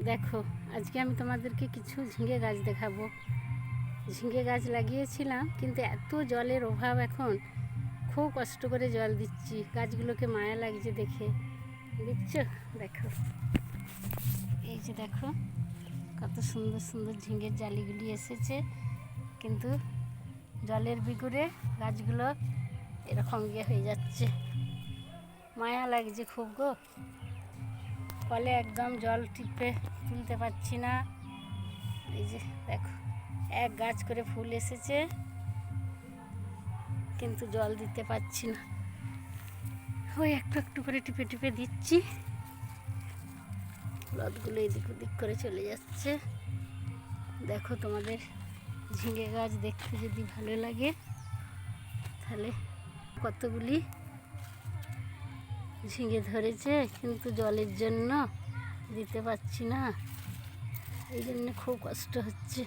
দেখো, আজকে আমি তোমাদেরকে কিছু ঝিঙে গাছ দেখাবো। ঝিঙে গাছ লাগিয়েছিলাম, কিন্তু এত জলের অভাব এখন, খুব কষ্ট করে জল দিচ্ছি। গাছগুলোকে মায়া লাগছে দেখে, দেখছো? দেখো, এই যে দেখো কত সুন্দর সুন্দর ঝিঙের জালিগুলি এসেছে, কিন্তু জলের বিগুড়ে গাছগুলো এরকম হয়ে যাচ্ছে। মায়া লাগছে খুব গো। কলে একদম জল টিপে তুলতে পারছি না। এই যে দেখো, এক গাছ করে ফুল এসেছে, কিন্তু জল দিতে পারছি না। ওই একটু একটু করে টিপে টিপে দিচ্ছি, লতগুলো এদিক ওদিক করে চলে যাচ্ছে। দেখো, তোমাদের ঝিঙে গাছ দেখতে যদি ভালো লাগে তাহলে কতগুলি ঝিঙে ধরেছে, কিন্তু জলের জন্য দিতে পারছি না, এই জন্য খুব কষ্ট হচ্ছে।